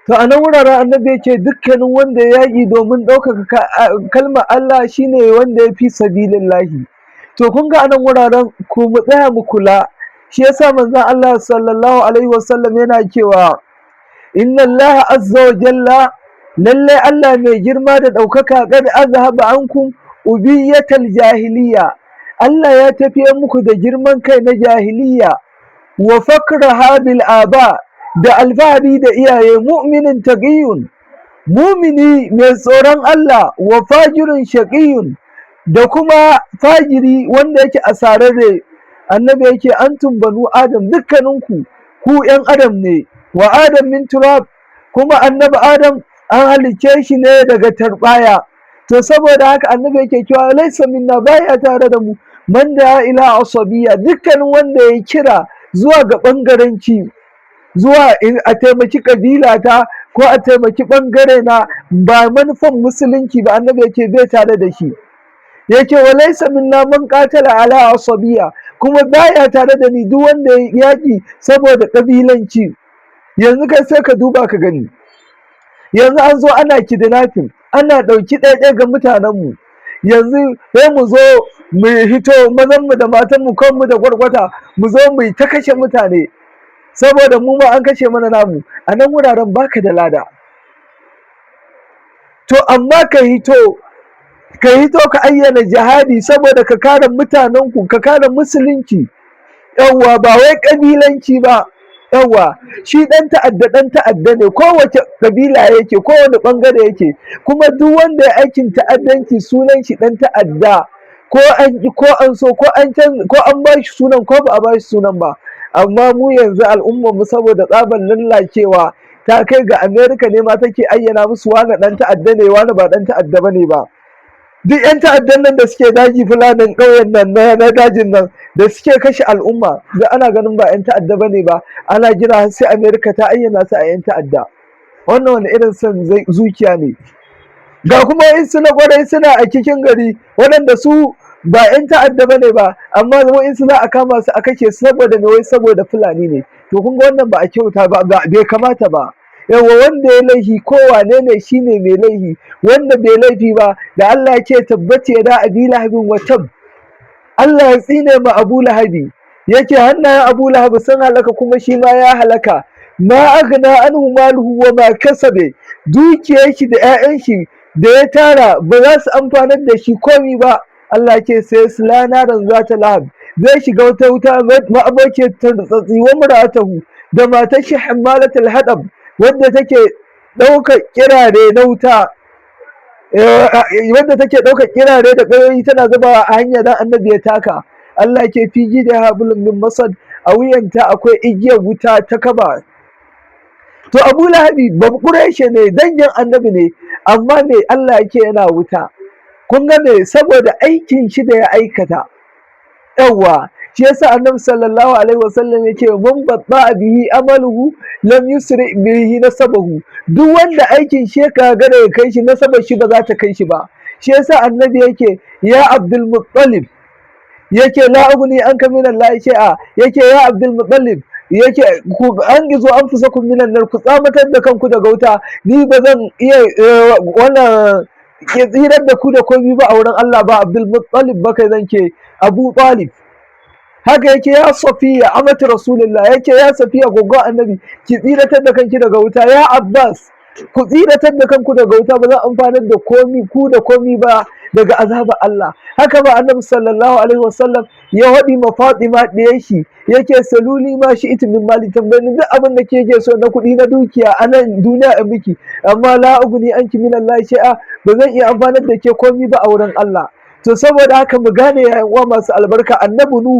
to a nan wuraren annabi yake dukkanin wanda ya yaƙi domin ɗaukaka kalmar Allah shine wanda ya fi sabilillahi. To kun ga a nan wuraren ku mu tsaya mu kula, shi yasa manzon Allah sallallahu alaihi wasallam yana cewa inna Allah azza wa jalla lallai Allah mai girma da ɗaukaka qad azhaba ankum ubiyatal jahiliya, Allah ya tafiye muku da girman kai na jahiliya wa fakraha bil aba, da alfahari da iyaye, mu'minin taqiyun, mumini mai tsoron Allah, wa fajirun shaqiyun, da kuma fajiri wanda yake asararre. Annabi yake antum banu adam, dukkaninku ku ‘yan adam ne, wa adam min turab, kuma annabi adam an halicce shi ne daga tarbaya. To saboda haka annabi yake cewa laisa minna, baya tare da mu man da ila asabiya, dukkanin wanda ya kira zuwa ga bangaranci, zuwa a taimaki kabila ta ko a taimaki bangare na, ba manufan musulunci ba, annabi yake bai tare da shi. Yake wa laisa minna man qatala ala asabiya, kuma baya tare da ni duk wanda ya yaki saboda kabilanci. Yanzu kai sai ka duba ka gani, yanzu an zo ana kidnapping, ana ɗauki ɗaiɗai ga mutanenmu, yanzu sai mu zo mu hito mazanmu da matanmu, kanmu da gwargwata, mu zo mu ta kashe mutane saboda mu ma an kashe mana namu. A nan wuraren baka da lada. To amma ka hito ka ayyana jihadi saboda ka kare mutanenku, ka kare musulunci, yawwa ba wai ƙabilanci ba. Yawwa shi ɗan ta'adda ne, kowace ƙabila yake, kowane ɓangare yake, kuma duk wanda ya aikin ta'addanci sunan shi ɗan ta'adda, ko an so ko an ba shi sunan ko ba a ba shi sunan ba. Amma mu yanzu al'ummar mu saboda tsabar lallacewa ta kai ga Amerika ne ma take ayyana musu wani ɗan ta'adda ne, wani ba ɗan ta'adda ba ne ba. Duk 'yan ta'addan nan da suke daji fulanin ƙauyen nan na dajin nan da suke kashe al'umma, da ana ganin ba 'yan ta'adda ba ne ba, ana jira har sai Amerika ta ayyana su a 'yan ta'adda. Wannan wani irin son zuciya ne. Ga kuma wa'insu na ƙwarai suna a cikin gari waɗanda su ba 'yan ta'adda ba ne ba, amma wa'insu za a kama su a kashe su saboda me, wai saboda Fulani ne. To kun ga wannan ba a kyauta ba, bai kamata ba. Yawa wanda ya laifi ko wane ne shi ne mai laifi, wanda bai laifi ba da Allah ya ce tabbace da abi lahabin wa tab, Allah ya tsine ma Abu Lahabi, yake hannayen Abu Lahabi sun halaka kuma shi ma ya halaka. Ma aghna anhu maluhu wa ma kasabe, dukiyar shi da 'ya'yan shi da ya tara ba za su amfanar da shi komi ba. Allah ce sai naran zata lahab, zai shiga wata wuta ma'abociyar tartsatsi, wa muratahu, da matar shi hammalatul hadab, wadda take ɗaukar kirare na wuta, wadda take ɗaukar kirare da ƙayoyi tana zubawa a hanya dan annabi ya taka. Allah ke fiji da hablum min masad, a wuyanta akwai igiyar wuta ta kaba. To Abu Lahabi ba Quraishi ne, dangin annabi ne, amma me Allah yake yana wuta. Kun ga me, saboda aikin shi da ya aikata. Yawwa shi yasa annabi sallallahu alaihi wasallam yake man batta bihi amaluhu lam yusri bihi nasabahu, duk wanda aikin shi ka ga ya kai shi, nasabar shi ba za ta kai shi ba. Shi yasa annabi yake ya Abdul Muttalib, yake la ugni anka min Allah shay'a, yake ya Abdul Muttalib, yake ku an gizo an fusa kun minan nar, ku tsamatar da kanku daga wuta, ni ba zan iya wannan ke tsirar da ku da komai ba a wurin Allah ba. Abdul Muttalib ba kai zan ke Abu Talib. Haka yake ya Safiya amatu Rasulullah, yake ya Safiya gogo annabi, ki tsiratar da kanki daga wuta. Ya Abbas, ku tsiratar da kanku daga wuta, ba za a amfanar da komi ku da komi ba daga azabar Allah. Haka ba annabi sallallahu alaihi wasallam ya waɗi ma Fatima ɗiyar shi, yake saluli ma shi ita min mali, tambayin duk abin da ke so na kuɗi na dukiya a nan duniya a miki, amma la ugni anki min Allah shay'a, ba zan iya amfanar da ke komi ba a wurin Allah. To saboda haka mu gane ya uwa masu albarka, annabi Nuhu